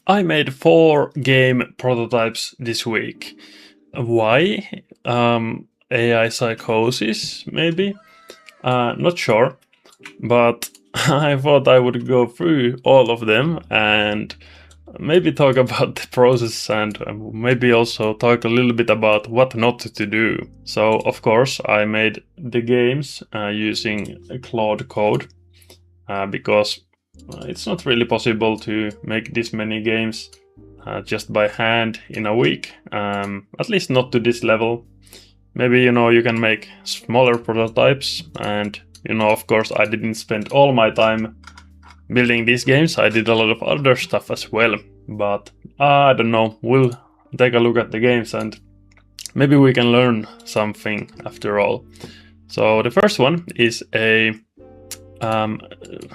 I made 4 game prototypes this week. Why? AI psychosis, maybe? Not sure, but I thought I would go through all of them and maybe talk about the process and maybe also talk a little bit about what not to do. So, of course, I made the games using Claude Code because it's not really possible to make this many games just by hand in a week, at least not to this level. Maybe, you can make smaller prototypes and, of course, I didn't spend all my time building these games. I did a lot of other stuff as well, but I don't know. We'll take a look at the games and maybe we can learn something after all. So the first one is a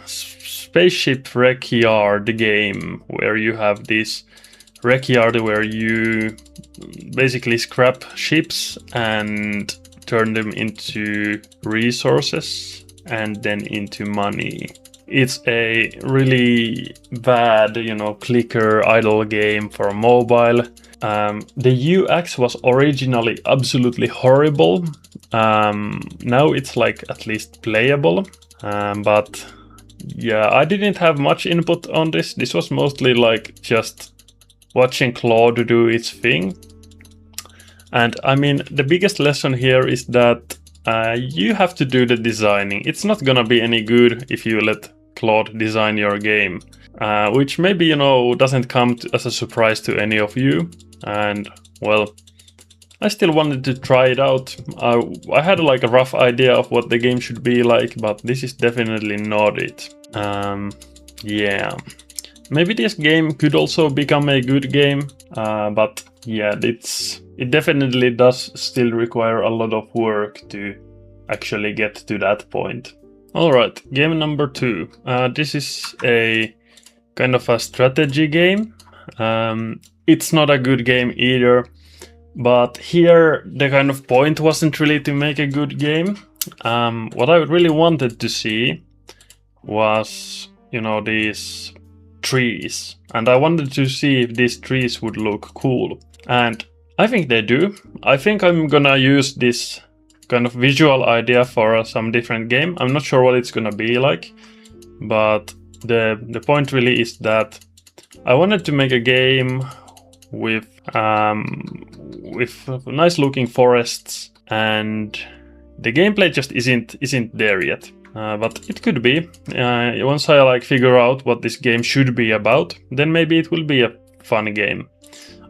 Spaceship Wreckyard game where you have this wreckyard where you basically scrap ships and turn them into resources and then into money. It's a really bad, clicker idle game for mobile. The UX was originally absolutely horrible. Now it's like at least playable. But yeah, I didn't have much input on this. This was mostly like just watching Claude do its thing. And I mean, the biggest lesson here is that you have to do the designing. It's not gonna be any good if you let Claude design your game, which maybe, doesn't come as a surprise to any of you. And well, I still wanted to try it out. I had like a rough idea of what the game should be like, but this is definitely not it. Yeah. Maybe this game could also become a good game, but yeah, it definitely does still require a lot of work to actually get to that point. Alright, game number 2. This is a kind of a strategy game. It's not a good game either, but here the kind of point wasn't really to make a good game. What I really wanted to see was, these trees, and I wanted to see if these trees would look cool, and I think they do. I think I'm gonna use this kind of visual idea for some different game. I'm not sure what it's gonna be like, but the point really is that I wanted to make a game with nice looking forests, and the gameplay just isn't there yet. But it could be. Once I figure out what this game should be about, then maybe it will be a fun game.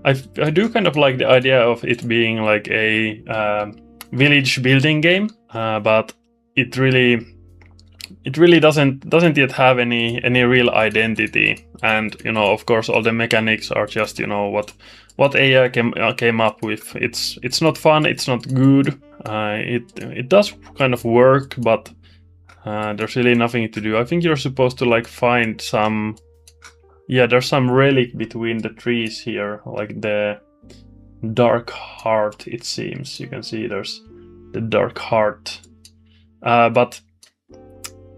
I do kind of like the idea of it being like a village building game, but it really doesn't yet have any real identity. And of course, all the mechanics are just what AI came up with. It's not fun. It's not good. It does kind of work, but there's really nothing to do. I think you're supposed to find some. Yeah, there's some relic between the trees here, like the dark heart, it seems. You can see there's the dark heart. But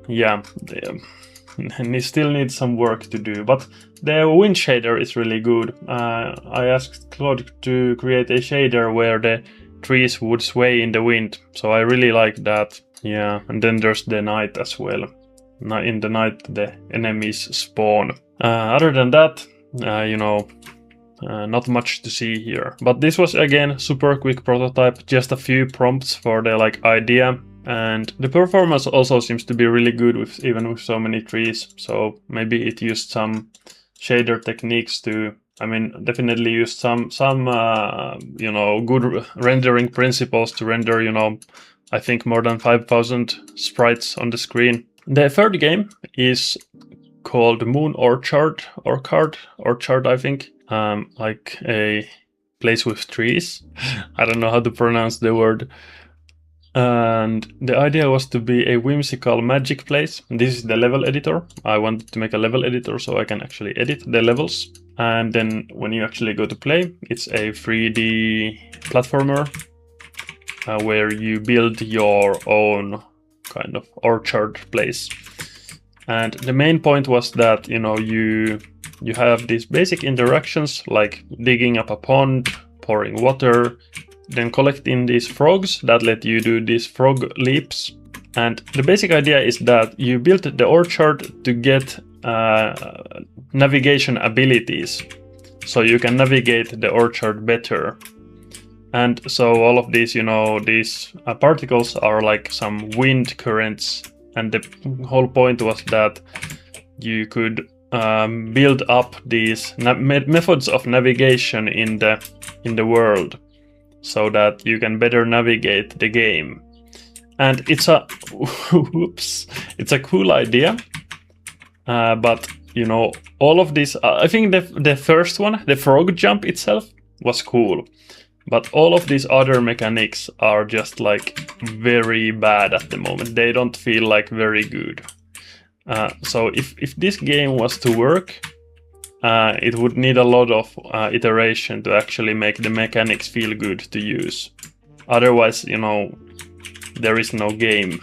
yeah, and it still needs some work to do. But the wind shader is really good. I asked Claude to create a shader where the trees would sway in the wind. So I really like that. Yeah, and then there's the night as well. In the night, the enemies spawn. Other than that, not much to see here. But this was again super quick prototype, just a few prompts for the idea, and the performance also seems to be really good even with so many trees. So maybe it used some shader techniques to, definitely used some good rendering principles to render, I think more than 5,000 sprites on the screen. The third game is called Moon Orchard, I think. Like a place with trees. I don't know how to pronounce the word. And the idea was to be a whimsical magic place. This is the level editor. I wanted to make a level editor so I can actually edit the levels. And then when you actually go to play, it's a 3D platformer where you build your own kind of orchard place. And the main point was that, you you have these basic interactions like digging up a pond, pouring water, then collecting these frogs that let you do these frog leaps. And the basic idea is that you build the orchard to get navigation abilities, so you can navigate the orchard better. And so all of these, these particles are like some wind currents, and the whole point was that you could build up these methods of navigation in the world, so that you can better navigate the game. And it's a it's a cool idea, but all of this. I think the first one, the frog jump itself, was cool, but all of these other mechanics are just like very bad at the moment. They don't feel like very good. So if this game was to work, it would need a lot of iteration to actually make the mechanics feel good to use. Otherwise, there is no game.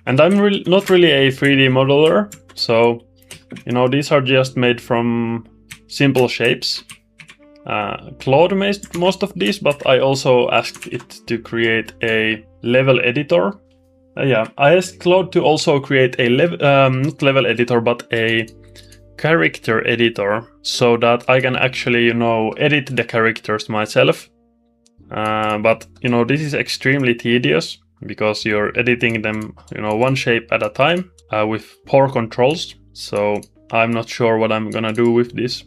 And I'm not really a 3D modeler, so these are just made from simple shapes. Claude made most of these, but I also asked it to create a level editor. I asked Claude to also create a not level editor, but a character editor, so that I can actually, edit the characters myself. But this is extremely tedious, because you're editing them, one shape at a time, with poor controls. So I'm not sure what I'm gonna do with this.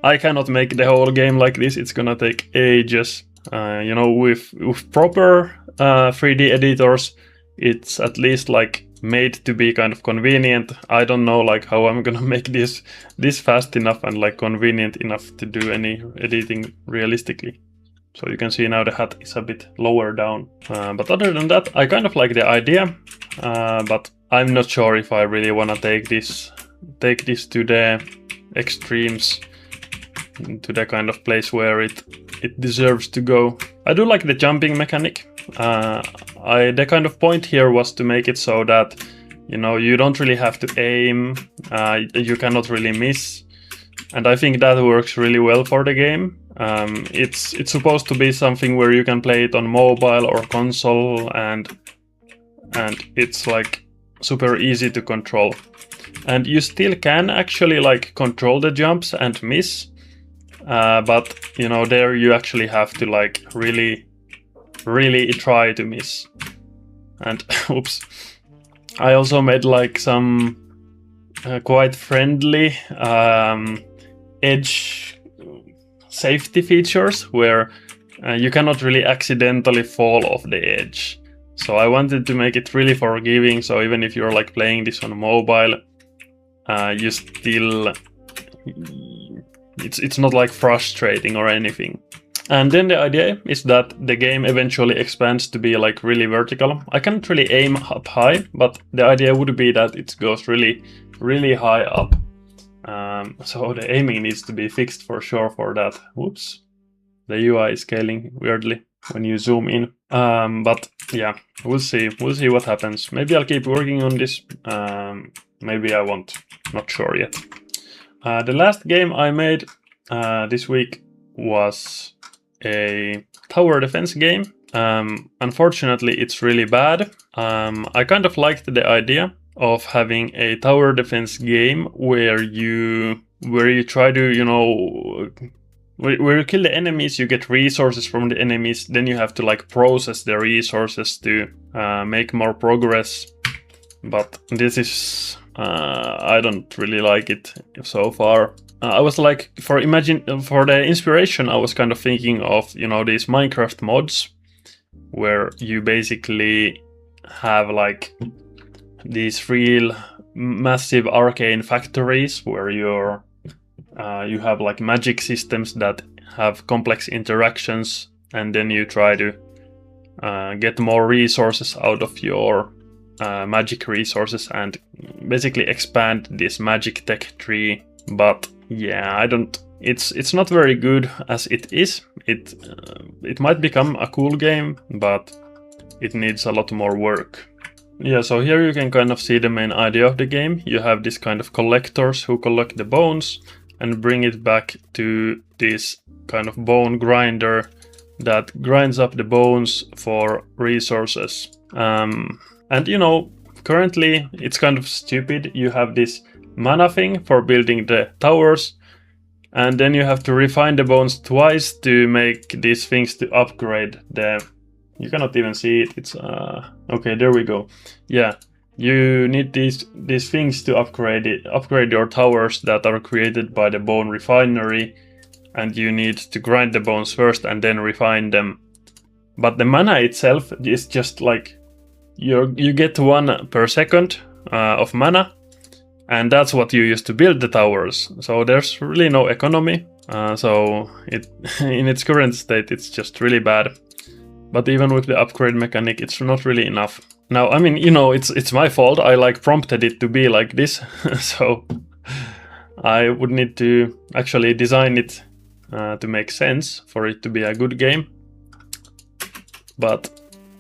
I cannot make the whole game like this. It's gonna take ages. With proper 3D editors, it's at least like made to be kind of convenient. I don't know how I'm gonna make this fast enough and convenient enough to do any editing realistically. So you can see now the hat is a bit lower down. But other than that, I kind of like the idea, but I'm not sure if I really want to take this to the extremes, to the kind of place where it deserves to go. I do like the jumping mechanic. The kind of point here was to make it so that you don't really have to aim, you cannot really miss, and I think that works really well for the game. It's supposed to be something where you can play it on mobile or console, and it's super easy to control. And you still can actually control the jumps and miss, but there you actually have to really try to miss. And oops, I also made some quite friendly edge safety features where you cannot really accidentally fall off the edge. So I wanted to make it really forgiving, so even if you're playing this on mobile, you still, it's not frustrating or anything. And then the idea is that the game eventually expands to be really vertical. I can't really aim up high, but the idea would be that it goes really, really high up. So the aiming needs to be fixed for sure for that. Whoops. The UI is scaling weirdly when you zoom in. But yeah, we'll see. We'll see what happens. Maybe I'll keep working on this. Maybe I won't. Not sure yet. The last game I made this week was a tower defense game. Unfortunately, it's really bad. I kind of liked the idea of having a tower defense game where you try to, where you kill the enemies, you get resources from the enemies, then you have to process the resources to make more progress. But this is, I don't really like it so far. I was for the inspiration, I was kind of thinking of, these Minecraft mods, where you basically have these real massive arcane factories where you have magic systems that have complex interactions, and then you try to get more resources out of your magic resources and basically expand this magic tech tree. But yeah, it's not very good as it is. It might become a cool game, but it needs a lot more work. yeah, so here you can kind of see the main idea of the game. You have this kind of collectors who collect the bones and bring it back to this kind of bone grinder that grinds up the bones for resources. And you know, currently it's kind of stupid. You have this mana thing for building the towers, and then you have to refine the bones twice to make these things to upgrade the... You cannot even see it. It's okay, there we go. Yeah, you need these things to upgrade your towers that are created by the bone refinery, and you need to grind the bones first and then refine them. But the mana itself is just like you get 1 per second of mana, and that's what you use to build the towers. So there's really no economy. So it in its current state, it's just really bad. But even with the upgrade mechanic, it's not really enough. Now, I mean, you know, it's my fault. I like prompted it to be like this, so I would need to actually design it to make sense for it to be a good game. But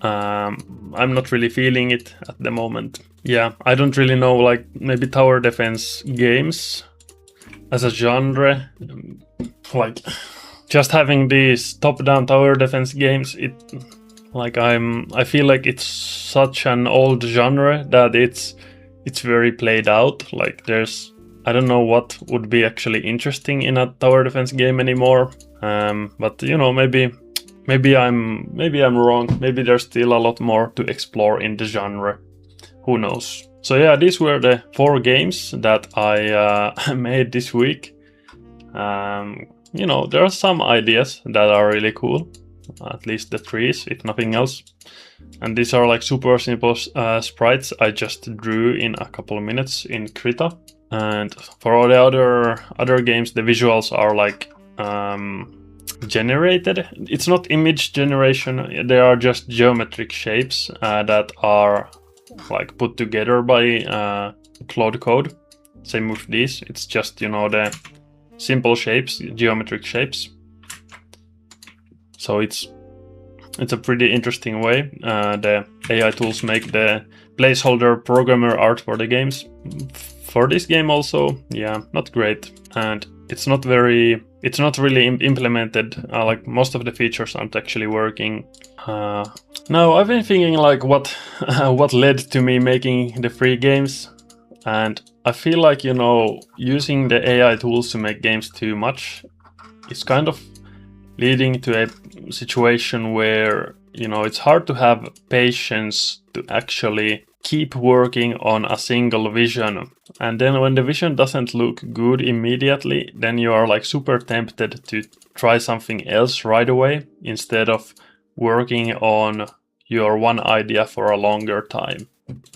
I'm not really feeling it at the moment. Yeah, I don't really know, like maybe tower defense games as a genre, like just having these top-down tower defense games, I feel like it's such an old genre that it's very played out. Like I don't know what would be actually interesting in a tower defense game anymore. But you know, maybe I'm wrong. Maybe there's still a lot more to explore in the genre. Who knows? So yeah, these were the 4 games that I made this week. You know, there are some ideas that are really cool, at least the 3s, if nothing else. And these are like super simple sprites I just drew in a couple of minutes in Krita. And for all the other games, the visuals are like generated. It's not image generation, they are just geometric shapes that are like put together by Cloud Code. Same with these, it's just, you know, the simple shapes, geometric shapes. So it's a pretty interesting way. The AI tools make the placeholder programmer art for the games. For this game also, yeah, not great. And it's not really implemented. Like most of the features aren't actually working. Now I've been thinking like what led to me making the 3 games. And I feel like, you know, using the AI tools to make games too much is kind of leading to a situation where, you know, it's hard to have patience to actually keep working on a single vision. And then when the vision doesn't look good immediately, then you are like super tempted to try something else right away instead of working on your one idea for a longer time.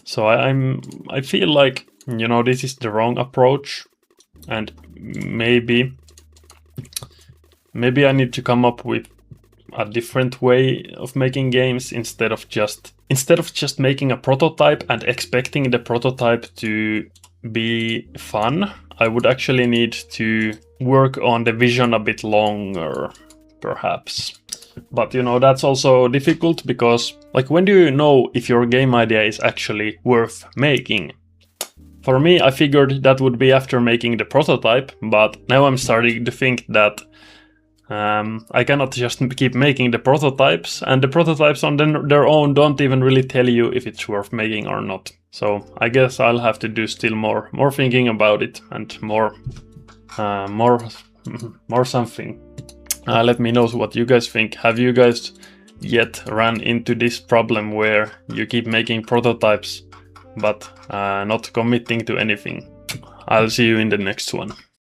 So I feel like, you know, this is the wrong approach, and maybe I need to come up with a different way of making games instead of just making a prototype and expecting the prototype to be fun. I would actually need to work on the vision a bit longer, perhaps. But you know, that's also difficult because, like, when do you know if your game idea is actually worth making? For me, I figured that would be after making the prototype, but now I'm starting to think that I cannot just keep making the prototypes, and the prototypes on their own don't even really tell you if it's worth making or not. So I guess I'll have to do still more thinking about it and more something. Let me know what you guys think. Have you guys yet run into this problem where you keep making prototypes but not committing to anything? I'll see you in the next one.